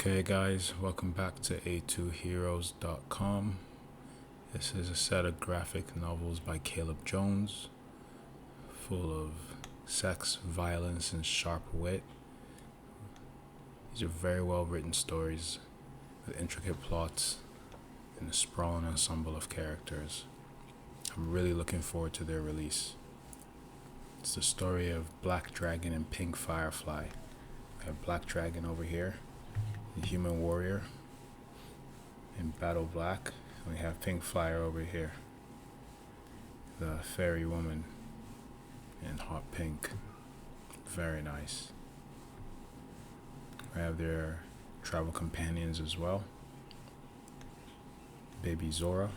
Okay, guys, welcome back to A2Heroes.com. This is a set of graphic novels by Caleb Jones, full of sex, violence, and sharp wit. These are very well written stories with intricate plots and a sprawling ensemble of characters. I'm really looking forward to their release. It's the story of Black Dragon and Pink Firefly. We have Black Dragon over here, the human warrior in battle black. And we have Pink Fire over here, the fairy woman in hot pink. Very nice. We have their travel companions as well. Baby Zora,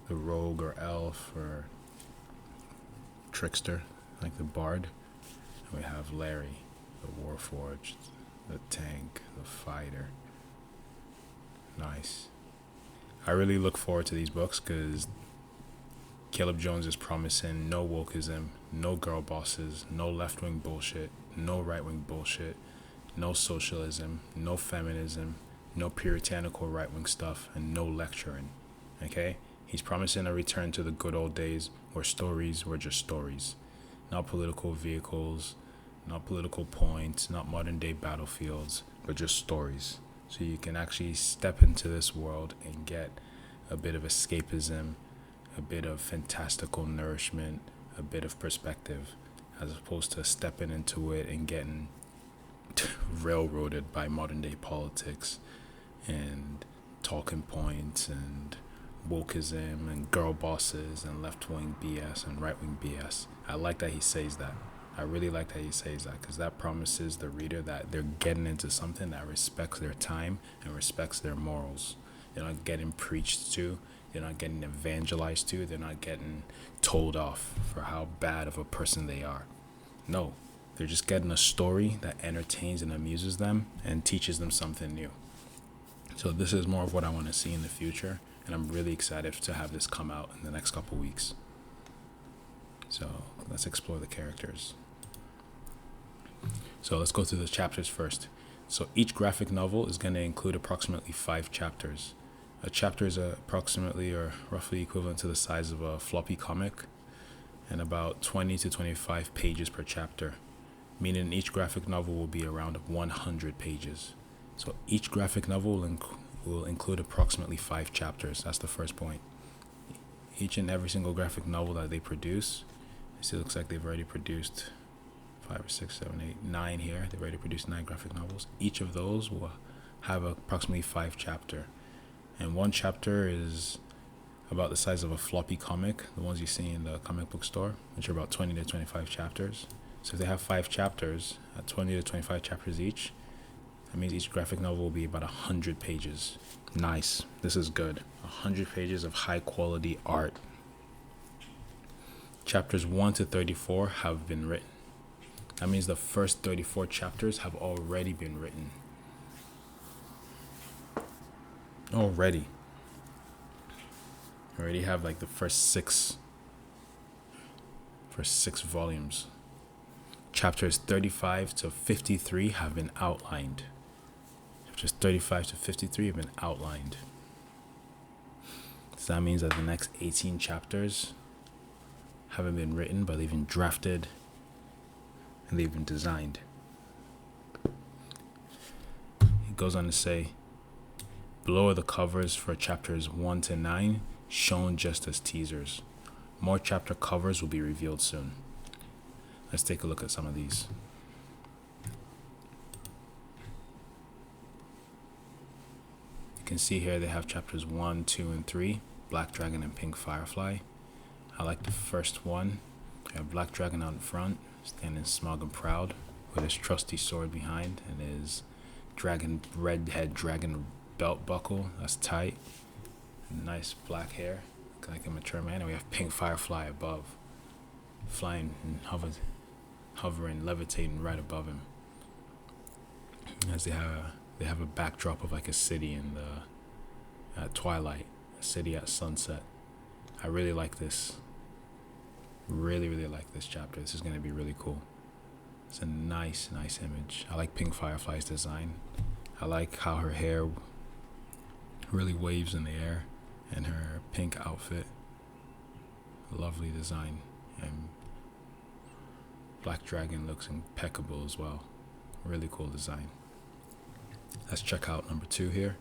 the rogue or elf or trickster, like the bard. And we have Larry, the warforged, the tank, the fighter. Nice. I really look forward to these books because Caleb Jones is promising no wokeism, no girl bosses, no left-wing bullshit, no right-wing bullshit, no socialism, no feminism, no puritanical right-wing stuff, and no lecturing. Okay? He's promising a return to the good old days where stories were just stories. Not political vehicles, not political points, not modern day battlefields, but just stories. So you can actually step into this world and get a bit of escapism, a bit of fantastical nourishment, a bit of perspective, as opposed to stepping into it and getting railroaded by modern day politics and talking points and wokeism and girl bosses and left-wing BS and right-wing BS. I like that he says that. I really like that he says that because that promises the reader that they're getting into something that respects their time and respects their morals. They're not getting preached to. They're not getting evangelized to. They're not getting told off for how bad of a person they are. No, they're just getting a story that entertains and amuses them and teaches them something new. So this is more of what I want to see in the future, and I'm really excited to have this come out in the next couple weeks. So let's explore the characters. So let's go through the chapters first. So each graphic novel is going to include approximately 5 chapters. A chapter is approximately or roughly equivalent to the size of a floppy comic and about 20 to 25 pages per chapter, meaning each graphic novel will be around 100 pages. So each graphic novel will include approximately 5 chapters. That's the first point. Each and every single graphic novel that they produce, it looks like they've already produced 5 or 6, 7, 8, 9 here. They've already produced 9 graphic novels. Each of those will have approximately 5 chapters. And one chapter is about the size of a floppy comic, the ones you see in the comic book store, which are about 20 to 25 chapters. So if they have 5 chapters, at 20 to 25 chapters each, that means each graphic novel will be about 100 pages. Nice. This is good. 100 pages of high quality art. Chapters 1 to 34 have been written. That means the first 34 chapters have already been written. Already have like the first six volumes. Chapters 35 to 53 have been outlined. Chapters 35 to 53 have been outlined. So that means that the next 18 chapters haven't been written, but they've been drafted and they've been designed. It goes on to say, below are the covers for chapters 1 to 9, shown just as teasers. More chapter covers will be revealed soon. Let's take a look at some of these. You can see here they have chapters 1, 2, and 3, Black Dragon and Pink Firefly. I like the first one. We have Black Dragon out in front, standing smug and proud, with his trusty sword behind and his red dragon belt buckle. That's tight. Nice black hair, looking like a mature man. And we have Pink Firefly above, flying and hovering, levitating right above him. As they have a backdrop of like a city in the at twilight, a city at sunset. I really like this. Really like this chapter. This is going to be really cool. It's a nice image. I like Pink Firefly's design. I like how her hair really waves in the air, and her pink outfit. Lovely design. And Black Dragon looks impeccable as well. Really cool design. Let's check out number 2 here.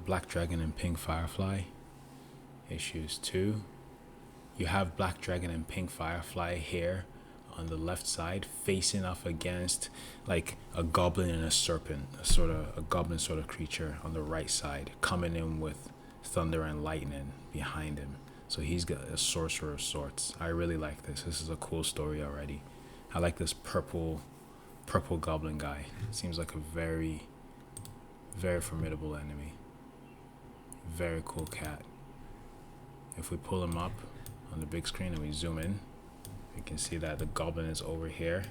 Black Dragon and Pink Firefly, issues 2. You have Black Dragon and Pink Firefly here on the left side, facing off against like a goblin and a serpent, a goblin sort of creature on the right side, coming in with thunder and lightning behind him. So he's got a sorcerer of sorts. I really like this. This is a cool story already. I like this purple goblin guy. Seems like a very, very formidable enemy. Very cool cat. If we pull him up on the big screen and we zoom in, you can see that the goblin is over here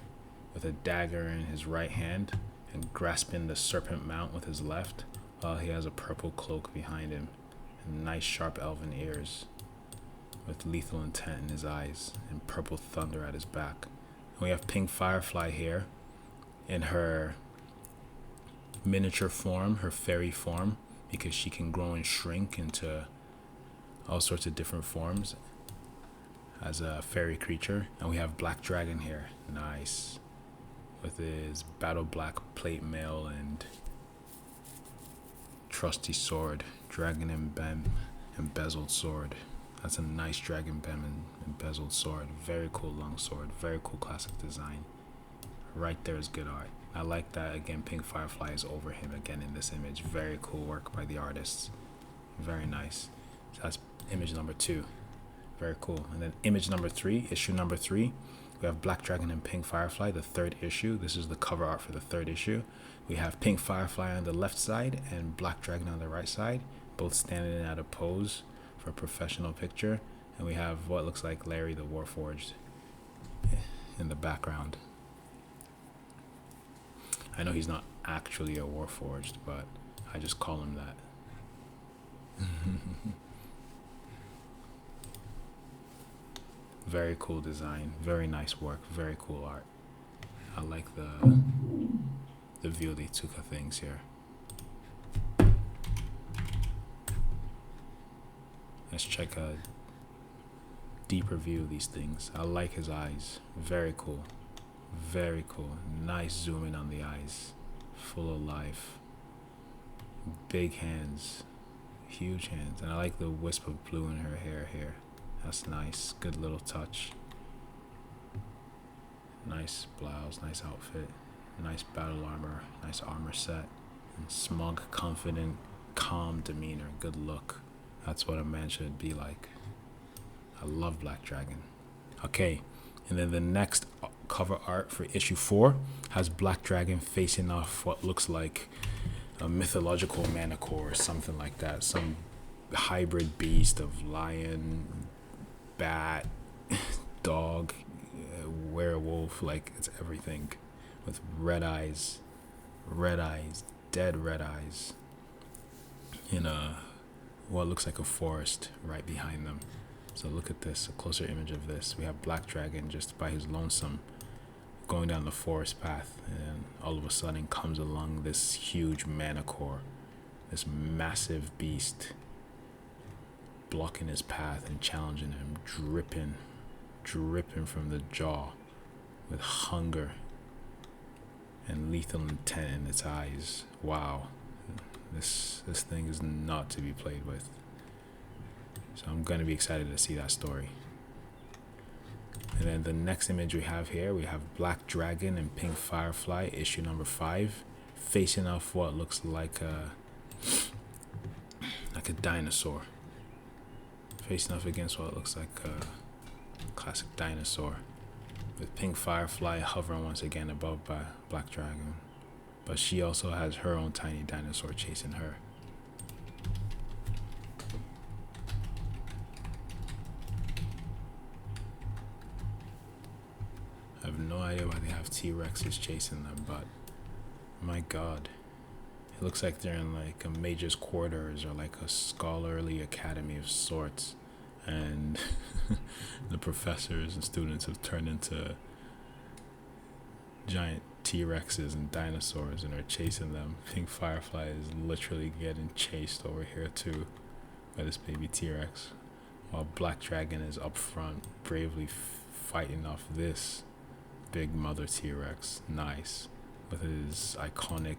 with a dagger in his right hand and grasping the serpent mount with his left, while he has a purple cloak behind him and nice sharp elven ears with lethal intent in his eyes and purple thunder at his back. And we have Pink Firefly here in her miniature form, her fairy form, because she can grow and shrink into all sorts of different forms as a fairy creature. And we have Black Dragon here, nice, with his battle black plate mail and trusty sword, dragon embezzled sword. That's a nice dragon and embezzled sword. Very cool long sword, very cool classic design. Right there is good art. I like that. Again, Pink Firefly is over him again in this image. Very cool work by the artists. Very nice. So that's image number 2. Very cool. And then image number 3, issue number 3, we have Black Dragon and Pink Firefly, the 3rd issue. This is the cover art for the 3rd issue. We have Pink Firefly on the left side and Black Dragon on the right side, both standing at a pose for a professional picture. And we have what looks like Larry the Warforged in the background. I know he's not actually a Warforged, but I just call him that. Very cool design, very nice work, very cool art. I like the view they took of things here. Let's check a deeper view of these things. I like his eyes, very cool. Very cool. Nice zoom in on the eyes. Full of life. Big hands. Huge hands. And I like the wisp of blue in her hair here. That's nice. Good little touch. Nice blouse. Nice outfit. Nice battle armor. Nice armor set. And smug, confident, calm demeanor. Good look. That's what a man should be like. I love Black Dragon. Okay. And then the next cover art for issue 4 has Black Dragon facing off what looks like a mythological manticore or something like that. Some hybrid beast of lion, bat, dog, werewolf, like it's everything. With red eyes, dead red eyes, in what looks like a forest right behind them. So look at this, a closer image of this. We have Black Dragon just by his lonesome going down the forest path, and all of a sudden comes along this huge manticore, this massive beast, blocking his path and challenging him, dripping from the jaw with hunger and lethal intent in its eyes. Wow, this thing is not to be played with. So I'm going to be excited to see that story. And then the next image we have here, we have Black Dragon and Pink Firefly, issue number 5, facing off what looks like a dinosaur. Facing off against what looks like a classic dinosaur. With Pink Firefly hovering once again above by Black Dragon. But she also has her own tiny dinosaur chasing her. I have no idea why they have T-Rexes chasing them, but my god. It looks like they're in like a mage's quarters or like a scholarly academy of sorts. And the professors and students have turned into giant T-Rexes and dinosaurs and are chasing them. Pink Firefly is literally getting chased over here too by this baby T-Rex, while Black Dragon is up front bravely fighting off this big mother T-Rex. Nice, with his iconic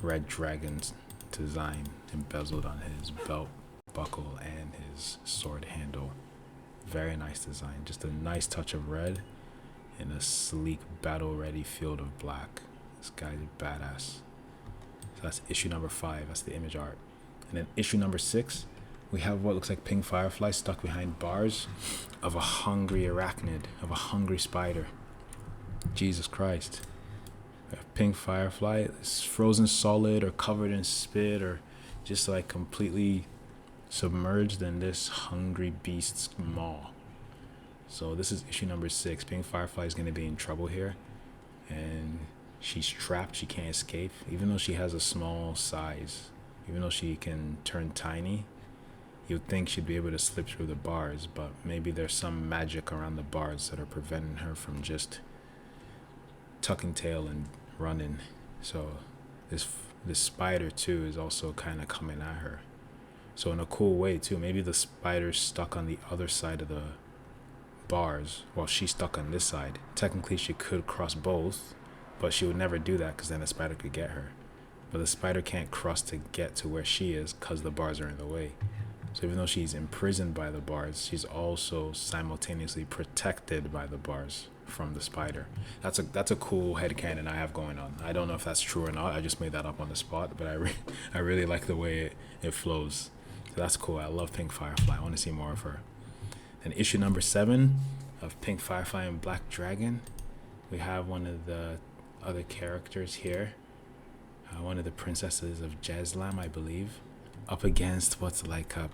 red dragon design embezzled on his belt buckle and his sword handle. Very nice design, just a nice touch of red in a sleek battle-ready field of black. This guy's badass. So that's issue number 5. That's the image art. And then issue number 6, we have what looks like Pink Firefly stuck behind bars of a hungry arachnid, of a hungry spider. Jesus Christ. We have Pink Firefly is frozen solid or covered in spit or just like completely submerged in this hungry beast's maw. So this is issue number 6. Pink Firefly is going to be in trouble here, and she's trapped. She can't escape, even though she has a small size. Even though she can turn tiny, you'd think she'd be able to slip through the bars, but maybe there's some magic around the bars that are preventing her from just tucking tail and running. So this spider too is also kind of coming at her. So in a cool way too, maybe the spider's stuck on the other side of the bars while she's stuck on this side. Technically she could cross both, but she would never do that because then the spider could get her. But the spider can't cross to get to where she is because the bars are in the way. So even though she's imprisoned by the bars, she's also simultaneously protected by the bars from the spider. That's a cool headcanon I have going on. I don't know if that's true or not. I just made that up on the spot, but I really like the way it flows. So that's cool. I love Pink Firefly. I want to see more of her. And issue number 7 of Pink Firefly and Black Dragon, we have one of the other characters here, one of the princesses of Jezlam, I believe, up against what's like a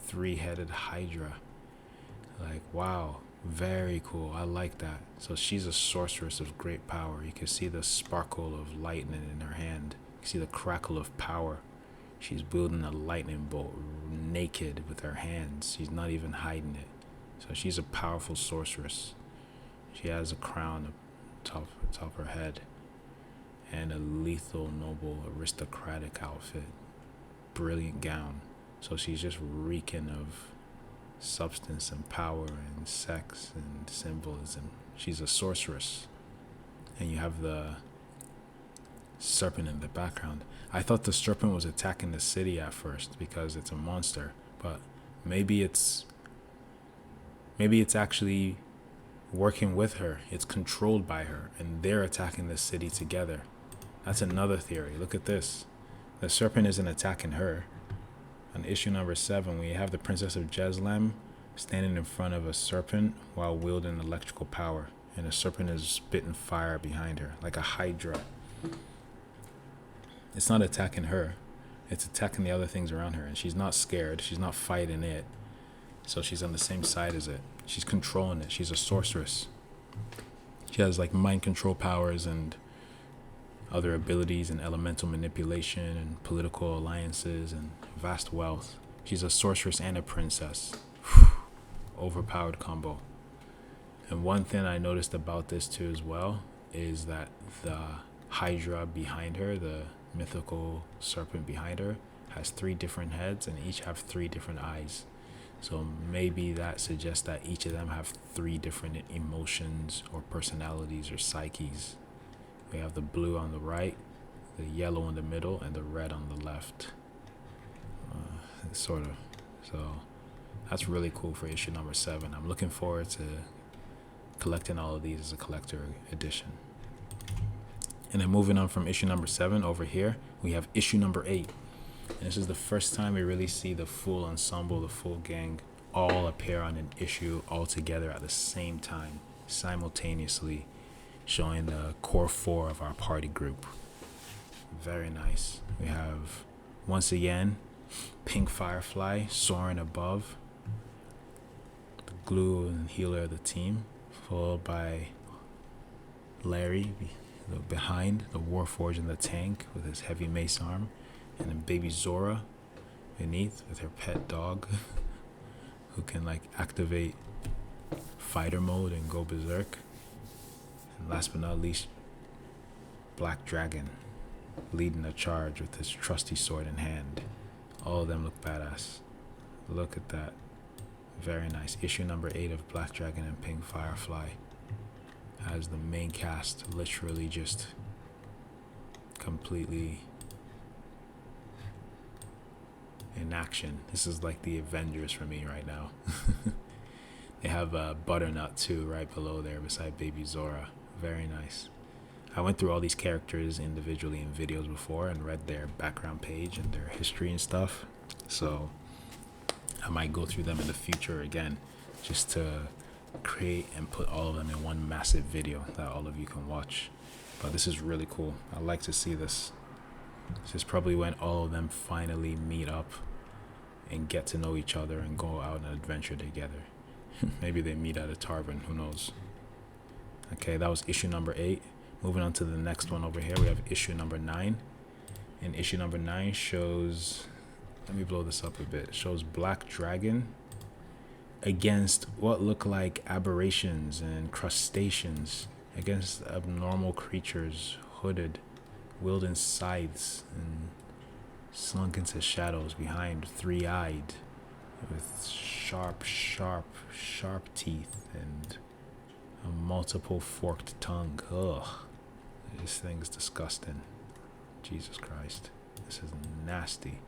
3-headed hydra. Like, wow, very cool. I like that. So she's a sorceress of great power. You can see the sparkle of lightning in her hand. You can see the crackle of power. She's wielding a lightning bolt naked with her hands. She's not even hiding it. So she's a powerful sorceress. She has a crown up top of her head and a lethal, noble, aristocratic outfit. Brilliant gown. So she's just reeking of substance and power and sex and symbolism. She's a sorceress. And you have the serpent in the background. I thought the serpent was attacking the city at first because it's a monster, but maybe it's actually working with her. It's controlled by her, and they're attacking the city together. That's another theory. Look at this. The serpent isn't attacking her. On issue number 7, we have the Princess of Jezlam standing in front of a serpent while wielding electrical power, and the serpent is spitting fire behind her like a hydra. It's not attacking her. It's attacking the other things around her, and she's not scared. She's not fighting it. So she's on the same side as it. She's controlling it. She's a sorceress. She has like mind control powers and other abilities and elemental manipulation and political alliances and vast wealth. She's a sorceress and a princess. Overpowered combo. And one thing I noticed about this too as well is that the hydra behind her, the mythical serpent behind her, has 3 different heads and each have 3 different eyes. So maybe that suggests that each of them have 3 different emotions or personalities or psyches. We have the blue on the right, the yellow in the middle, and the red on the left. Sort of. So that's really cool for issue number 7. I'm looking forward to collecting all of these as a collector edition. And then moving on from issue number 7, over here, we have issue number 8. And this is the first time we really see the full ensemble, the full gang, all appear on an issue all together at the same time, simultaneously, showing the core 4 of our party group. Very nice. We have, once again, Pink Firefly soaring above, the glue and healer of the team, followed by Larry behind, the Warforged in the tank with his heavy mace arm, and then baby Zora beneath with her pet dog who can like activate fighter mode and go berserk. And last but not least, Black Dragon, leading the charge with his trusty sword in hand. All of them look badass. Look at that. Very nice. Issue number 8 of Black Dragon and Pink Firefly has the main cast literally just completely in action. This is like the Avengers for me right now. They have Butternut too right below there beside Baby Zora. Very nice. I went through all these characters individually in videos before and read their background page and their history and stuff. So I might go through them in the future again just to create and put all of them in one massive video that all of you can watch. But this is really cool. I like to see this. This is probably when all of them finally meet up and get to know each other and go out on an adventure together. Maybe they meet at a tavern, who knows. Okay, that was issue number 8. Moving on to the next one over here, we have issue number 9. And issue number 9 shows, let me blow this up a bit, shows Black Dragon against what look like aberrations and crustaceans, against abnormal creatures, hooded, wielding scythes and slunk into shadows behind, three-eyed, with sharp teeth and a multiple forked tongue. Ugh, this thing's disgusting. Jesus Christ, this is nasty.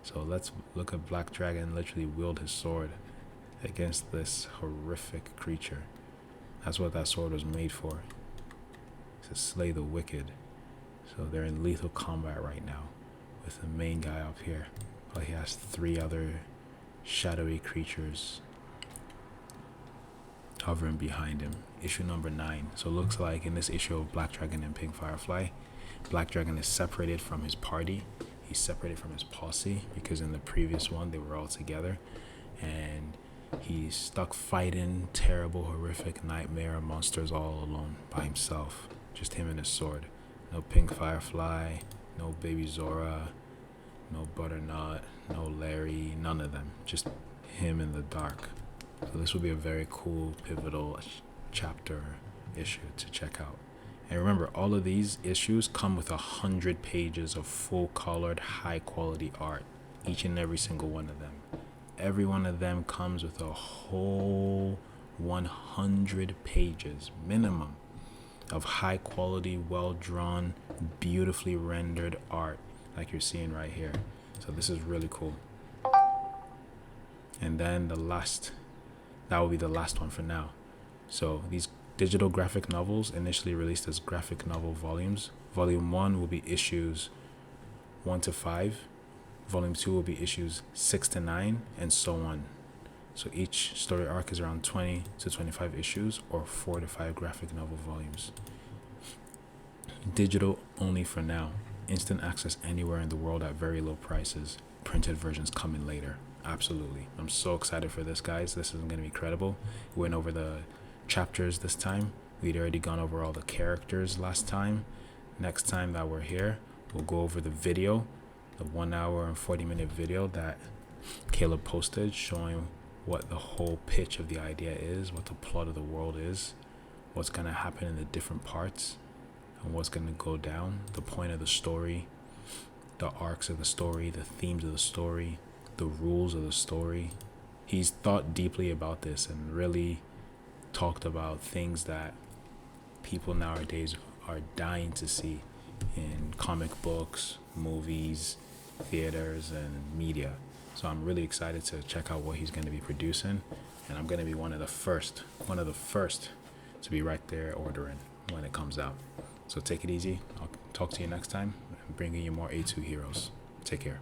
So let's look at Black Dragon literally wield his sword against this horrific creature. That's what that sword was made for, to slay the wicked. So they're in lethal combat right now with the main guy up here, but he has 3 other shadowy creatures hovering behind him. Issue number 9. So it looks like in this issue of Black Dragon and Pink Firefly, Black Dragon is separated from his party. He's separated from his posse because in the previous one they were all together, and he's stuck fighting terrible, horrific nightmare monsters all alone by himself. Just him and his sword. No Pink Firefly, no Baby Zora, no Butternut, no Larry, none of them. Just him in the dark. So this will be a very cool, pivotal chapter issue to check out. And remember, all of these issues come with 100 pages of full-colored, high-quality art. Each and every single one of them. Every one of them comes with a whole 100 pages minimum of high-quality, well-drawn, beautifully rendered art like you're seeing right here. So this is really cool. And then that will be the last one for now. So these digital graphic novels initially released as graphic novel volumes. Volume 1 will be issues 1 to 5. Volume 2 will be issues 6 to 9, and so on. So each story arc is around 20 to 25 issues, or 4 to 5 graphic novel volumes. Digital only for now. Instant access anywhere in the world at very low prices. Printed versions coming later. Absolutely. I'm so excited for this, guys. This is going to be incredible. We went over the chapters this time. We'd already gone over all the characters last time. Next time that we're here, we'll go over the video, the 1 hour and 40-minute video that Caleb posted showing what the whole pitch of the idea is, what the plot of the world is, what's going to happen in the different parts, and what's going to go down, the point of the story, the arcs of the story, the themes of the story, the rules of the story. He's thought deeply about this and really talked about things that people nowadays are dying to see in comic books, movies, theaters, and media. So I'm really excited to check out what he's going to be producing, and I'm going to be one of the first to be right there ordering when it comes out. So take it easy. I'll talk to you next time. I'm bringing you more A2 Heroes. Take care.